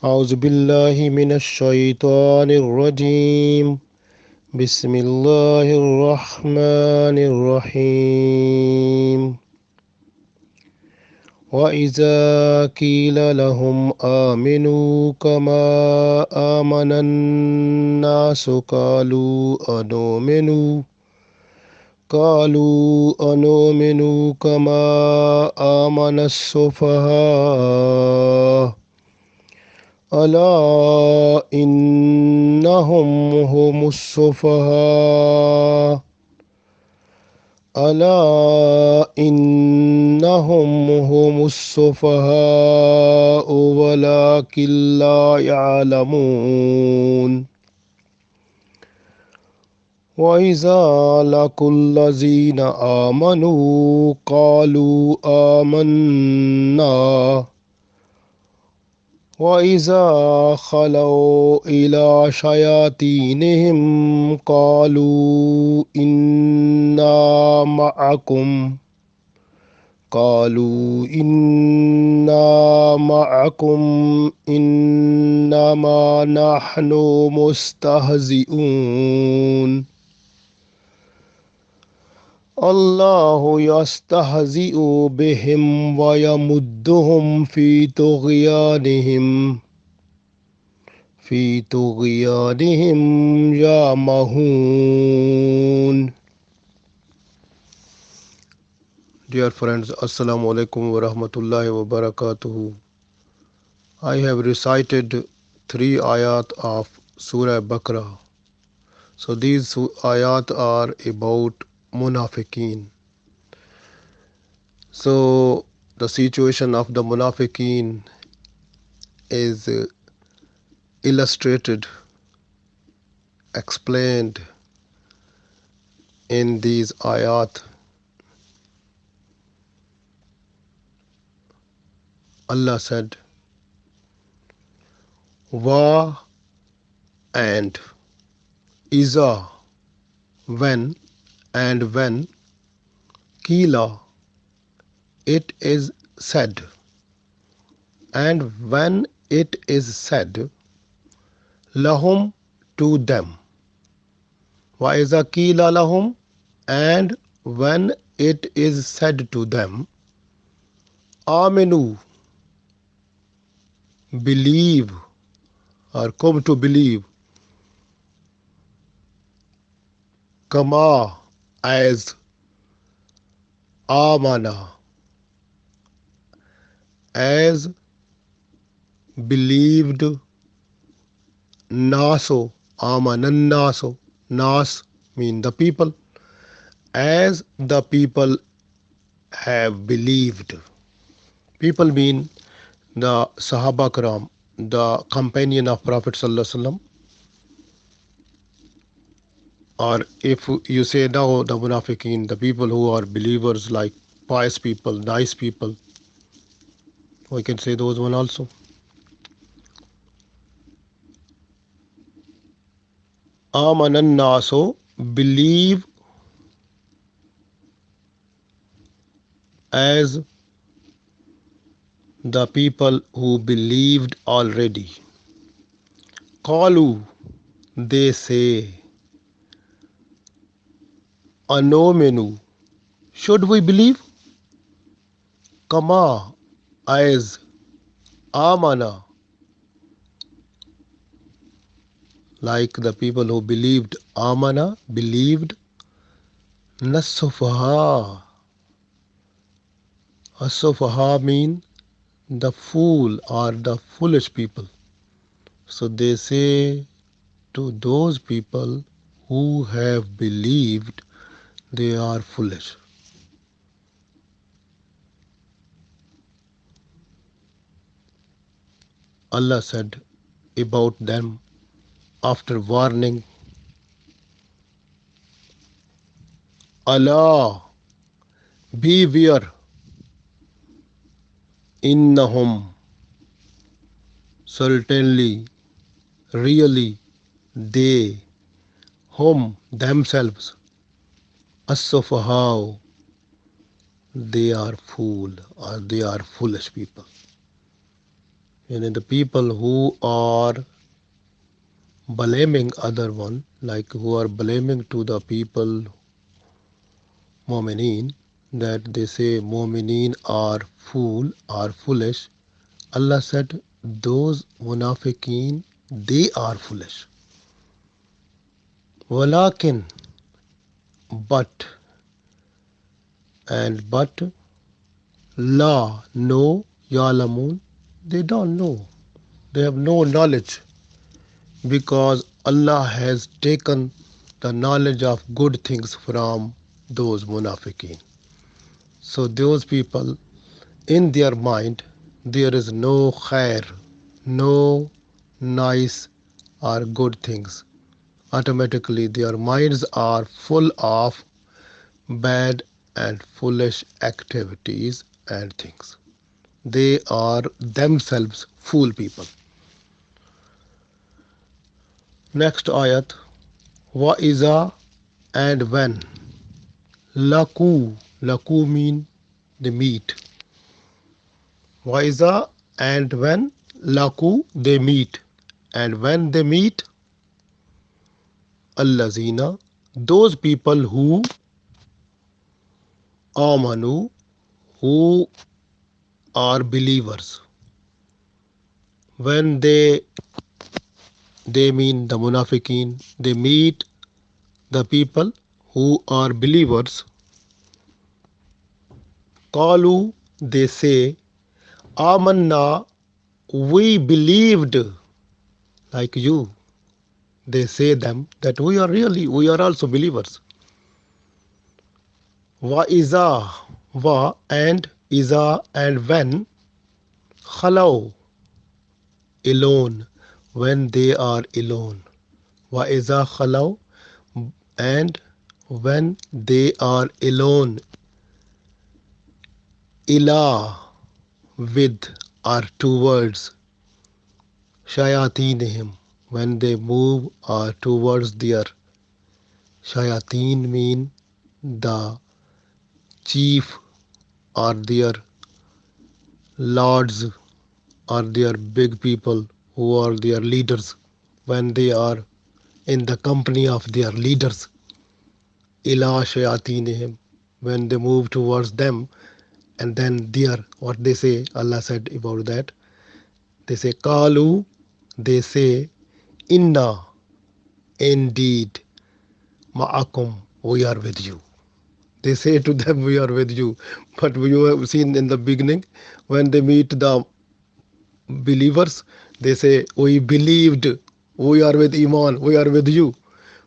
أعوذ بالله من الشيطان الرجيم بسم الله الرحمن الرحيم وإذا قيل لهم آمنوا كما آمن الناس قالوا أنؤمن كما آمن السفهاء ألا إنهم هم السفهاء ألا إنهم هم السفهاء ولكن لا يعلمون وإذا لقوا الذين آمنوا قالوا آمنا وإذا خلوا إلى شياطينهم قالوا إنا معكم إنما نحن مستهزئون الله يستهزئ بهم ويمدهم في طغيانهم يعمهون. Dear friends, Assalamu alaikum wa rahmatullahi wa barakatuhu. I have recited 3 ayat of Surah Baqarah. So these ayat are about munafiqeen. So the situation of the munafiqeen is illustrated, explained in these ayat. Allah said, Wa and Iza, when, and when, Kila, it is said, and when it is said, Lahum, to them. Wa iza Kila lahum, and when it is said to them, Aminu, believe, or come to believe, Kama, as, Amana, as believed, Naso, Amanan Naso, Nas mean the people, as the people have believed. People mean the Sahaba Karam, the companion of Prophet Sallallahu Alaihi Wasallam. Or if you say now the munafiqeen, the people who are believers, like pious people, nice people, we can say those one also. Amanan naso, believe as the people who believed already. Qalu, they say, anomenu, should we believe? Kama, as, amana, like the people who believed, amana, believed, nasufaha. Asufaha mean the fool or the foolish people. So they say to those people who have believed, they are foolish. Allah said about them after warning, Allah, beware, innahum, certainly, really, they, whom, themselves, as-sufahau, they are fool or they are foolish people. And the people who are blaming other one, like who are blaming to the people mu'mineen, that they say mu'mineen are fool, are foolish. Allah said those munafiqeen, they are foolish. Walakin, but, but, la, no, yalamun, they don't know. They have no knowledge because Allah has taken the knowledge of good things from those munafiqeen. So those people, in their mind, there is no khair, no nice or good things. Automatically, their minds are full of bad and foolish activities and things. They are themselves fool people. Next ayat. Wa iza, and when. Laku. Laku mean they meet. Wa iza, and when. Laku, they meet. And when they meet, allazina, those people who amanu, who are believers. When they mean the munafiqeen, they meet the people who are believers. Qalu, they say, amanna, we believed, like you. They say them that we are also believers. Wa iza, wa, and iza, and when, khalaw, alone, when they are alone. Wa iza khalaw, and when they are alone. Ila, with, are two words. Shayatinihim, when they move are towards their. Shayateen mean the chief or their lords or their big people who are their leaders. When they are in the company of their leaders, ila shayatinihim, when they move towards them, and then their, what they say, Allah said about that, they say kalu, they say inna, indeed, ma'akum, we are with you. They say to them, we are with you. But you have seen in the beginning, when they meet the believers, they say, we believed, we are with Iman, we are with you.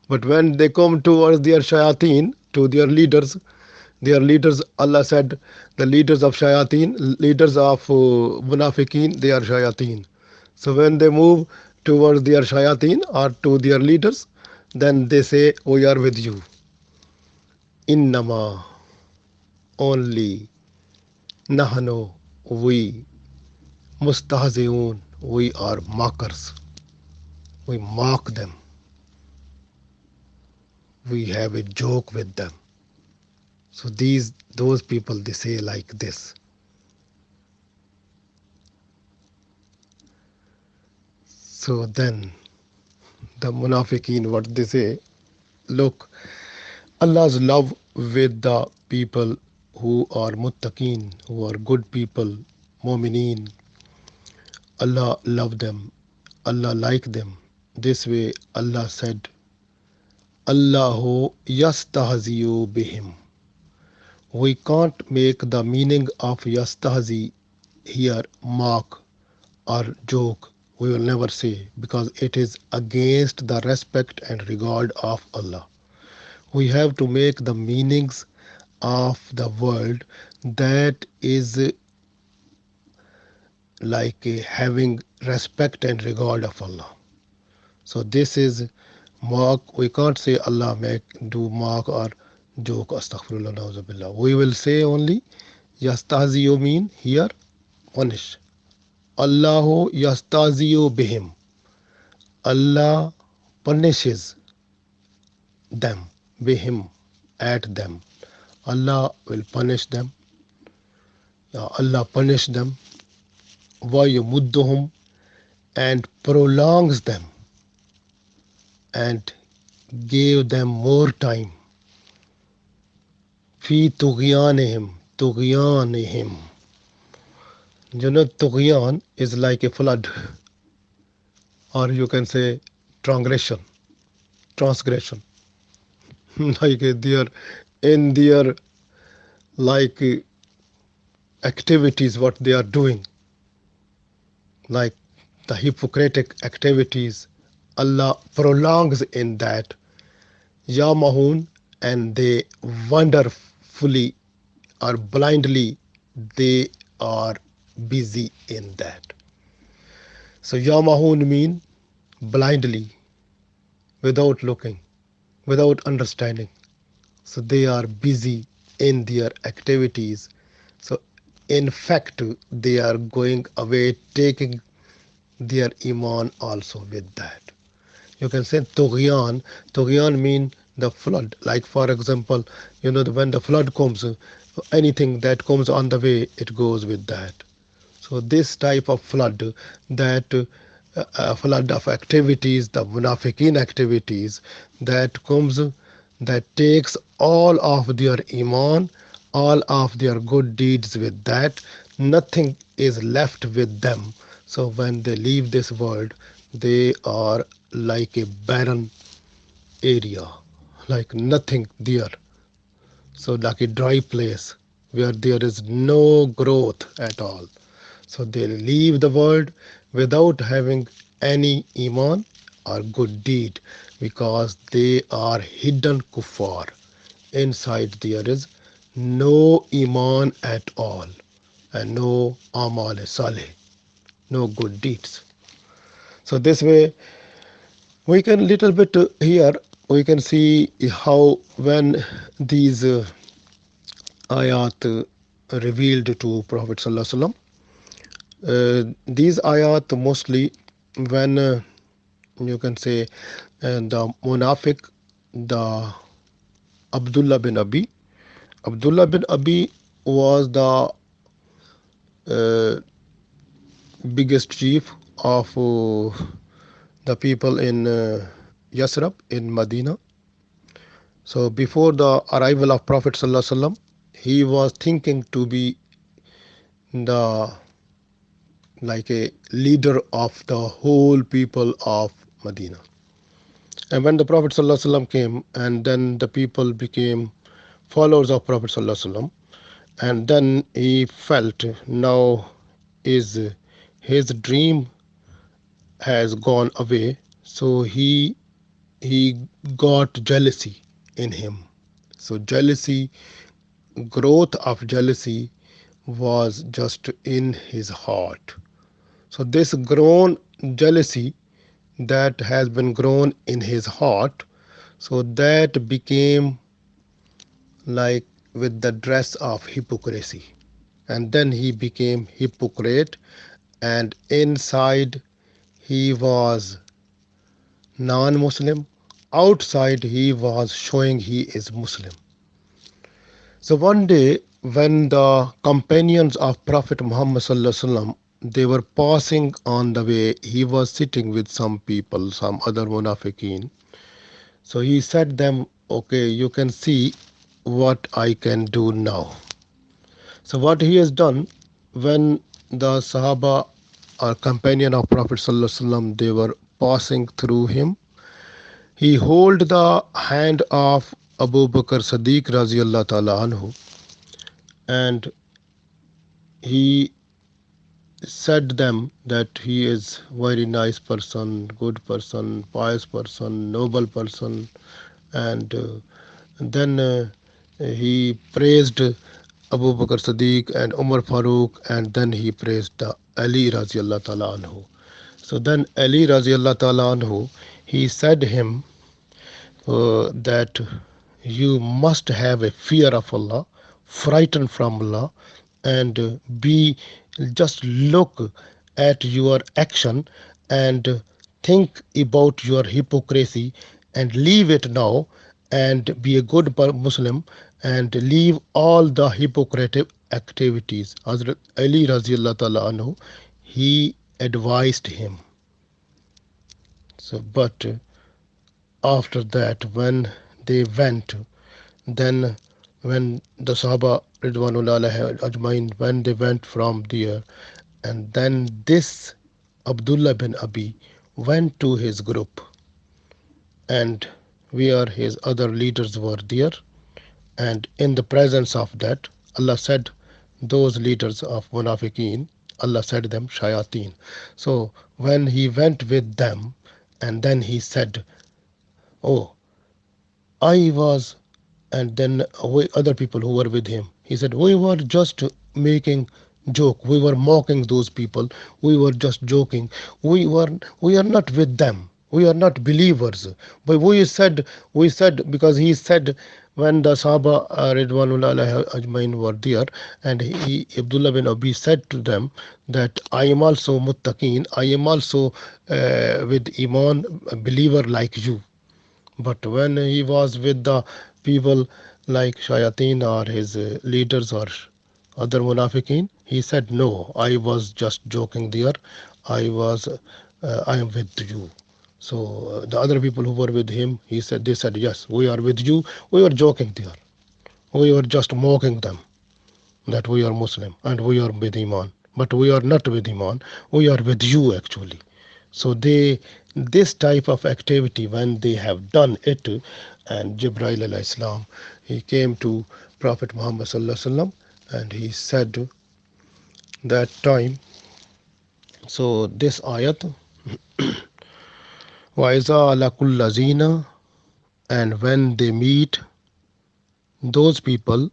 But when they come towards their shayateen, to their leaders, Allah said, the leaders of shayateen, leaders of munafiqeen, they are shayateen. So when they move towards their shayateen or to their leaders, then they say, we are with you. Innama, only, nahano, we, mustahzi'un, we are mockers. We mock them. We have a joke with them. So those people, they say like this. So then the munafiqeen, what they say, look, Allah's love with the people who are muttaqeen, who are good people, mu'mineen. Allah love them. Allah like them. This way Allah said, Allahu yastahzi'u bihim. We can't make the meaning of yastahzi here mock or joke. We will never say, because it is against the respect and regard of Allah. We have to make the meanings of the word that is like having respect and regard of Allah. So this is mock. We can't say Allah make do mock or joke. Astaghfirullah, nauzubillah. We will say only yastahzi'u mean here punish. Allahu yastazi'u bihim. Allah punishes them, bihim, at them. Allah will punish them. Allah punish them. وَيَمُدُّهُمْ, and prolongs them and gave them more time. فِي طُغْيَانِهِمْ طُغْيَانِهِمْ. Tughyan is like a flood, or you can say transgression, transgression. Like they are in their like activities, what they are doing, like the hypocritic activities. Allah prolongs in that Yamahun, and they wonderfully or blindly they are busy in that. So Yamahun mean blindly, without looking, without understanding. So they are busy in their activities. So in fact, they are going away, taking their iman also with that. You can say Tughyan. Tughyan mean the flood. Like for example, when the flood comes, anything that comes on the way, it goes with that. So this type of flood, that flood of activities, the munafiqeen activities, that comes, that takes all of their iman, all of their good deeds with that. Nothing is left with them. So when they leave this world, they are like a barren area, like nothing there. So like a dry place where there is no growth at all. So they leave the world without having any iman or good deed, because they are hidden kuffar. Inside there is no iman at all, and no amal salih, no good deeds. So this way we can little bit here we can see how when these ayat revealed to Prophet Sallallahu Alaihi Wasallam. These ayat mostly when you can say the Munafiq, the Abdullah bin Abi. Abdullah bin Abi was the uh, biggest chief of the people in Yasrib in Medina. So before the arrival of Prophet Sallallahu Alaihi Wasallam, he was thinking to be the like a leader of the whole people of Medina. And when the Prophet ﷺ came, and then the people became followers of Prophet ﷺ, and then he felt now is his dream has gone away. So he got jealousy in him. So jealousy, growth of jealousy was just in his heart. So this grown jealousy that has been grown in his heart, so that became like with the dress of hypocrisy. And then he became hypocrite, and inside he was non-Muslim. Outside he was showing he is Muslim. So one day when the companions of Prophet Muhammad sallallahu alaihi wasallam, they were passing on the way, he was sitting with some people, some other munafiqeen. So he said them, okay, you can see what I can do now. So what he has done, when the Sahaba or companion of Prophet sallallahu alaihi wasallam, they were passing through him, he hold the hand of Abu Bakr Siddiq Raziyallahu Ta'ala anhu, and he said them that he is very nice person, good person, pious person, noble person, and then he praised Abu Bakr Siddiq and Umar Farooq, and then he praised the Ali Raziyallahu Ta'ala anhu. So then Ali Raziyallahu Ta'ala anhu, he said him that you must have a fear of Allah, frighten from Allah, and be just look at your action and think about your hypocrisy and leave it now, and be a good Muslim and leave all the hypocritic activities. Hazrat Ali Raziyallahu Ta'ala anhu, he advised him. So, but after that, when they went, then when the Sahaba Ridwanullah Ajmain, when they went from there, and then this Abdullah bin Abi went to his group, and where his other leaders were there, and in the presence of that, Allah said, those leaders of Munafiqeen, Allah said them shayateen. So when he went with them, and then he said, oh, I was, and then other people who were with him, he said, we were just making joke, we were mocking those people, we were just joking, we are not with them, we are not believers. But we said because he said, when the Sahaba Ridwanullah Ajmain were there, and Abdullah bin Abi said to them that I am also muttaqeen, I am also with iman, a believer like you. But when he was with the people like Shayateen or his leaders or other Munafiqeen, he said, no, I was just joking there. I am with you. So the other people who were with him, they said, yes, we are with you. We were joking there. We were just mocking them that we are Muslim and we are with Iman. But we are not with Iman. We are with you actually. So this type of activity, when they have done it, and Jibril alayhi salam, he came to Prophet Muhammad sallallahu alaihi wasallam, and he said that time. So this ayat, wa iza laqul lazina, and when they meet those people,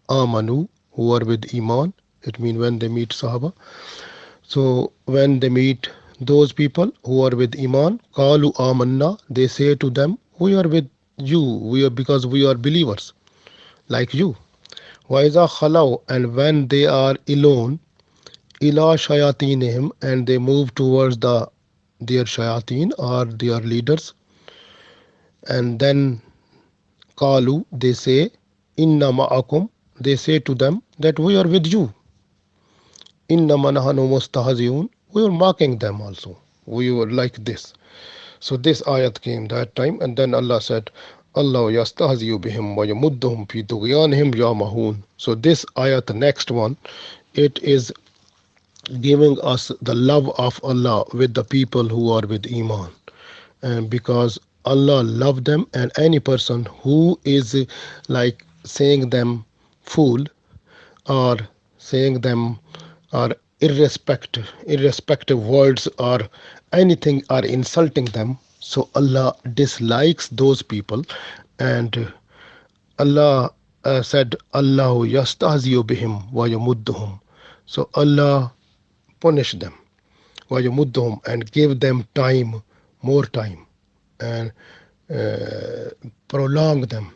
amanu, who are with iman, it means when they meet Sahaba. So when they meet those people who are with Iman, Qalu Amanna, they say to them, we are with you, we are because we are believers like you. Waiza Khalaw, and when they are alone, Ila Shayatinihim, and they move towards their Shayatin or their leaders, and then Qalu, they say, Inna ma'akum, they say to them that we are with you. Inna manahanu mustahziun, we were mocking them also. We were like this. So this ayat came that time, and then Allah said, Allah yastahziyu bihim wa yamudduhum fi tughyanihim yamahun. So this ayat, the next one, it is giving us the love of Allah with the people who are with Iman. And because Allah loved them, and any person who is like saying them fool, or saying them, or irrespective words or anything, or insulting them, so Allah dislikes those people. And Allah said, Allahu yastahziyu bihim wa yamudduhum. So Allah punish them, wa yamudduhum, and give them time, more time, and uh, prolong them,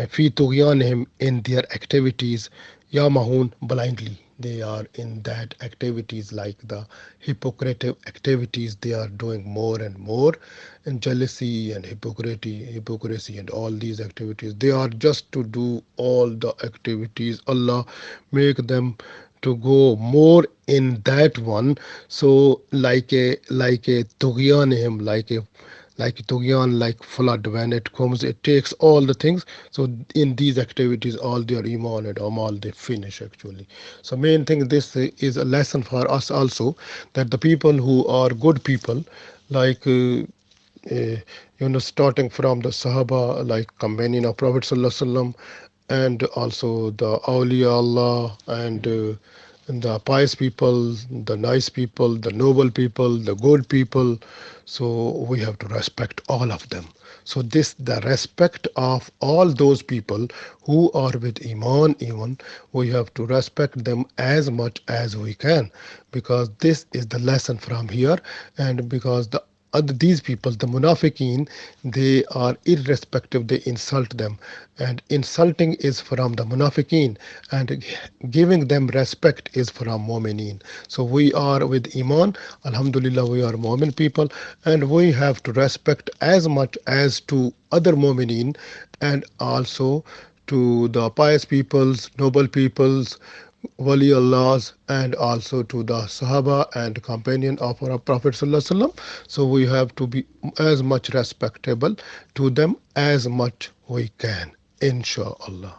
fi tughyanihim, in their activities, yamahun, blindly. They are in that activities, like the hypocritical activities they are doing more and more, and jealousy and hypocrisy and all these activities, they are just to do all the activities. Allah make them to go more in that one. So like a tughyanihim, like Tughyan, like flood, when it comes, it takes all the things. So in these activities, all their iman and amal, they finish actually. So main thing, this is a lesson for us also, that the people who are good people, like starting from the Sahaba, like companion of Prophet Sallallahu Alaihi Wasallam, and also the awliya Allah, and the pious people, the nice people, the noble people, the good people. So we have to respect all of them. So this, the respect of all those people who are with Iman, even we have to respect them as much as we can, because this is the lesson from here. And because these people, the munafiqeen, they are irrespective, they insult them, and insulting is from the munafiqeen, and giving them respect is from mu'mineen. So we are with iman, alhamdulillah, we are mu'min people, and we have to respect as much as to other mu'mineen, and also to the pious peoples, noble peoples, Wali Allahs and also to the Sahaba and companion of our Prophet Sallallahu Alaihi Wasallam. So we have to be as much respectable to them as much we can, inshallah.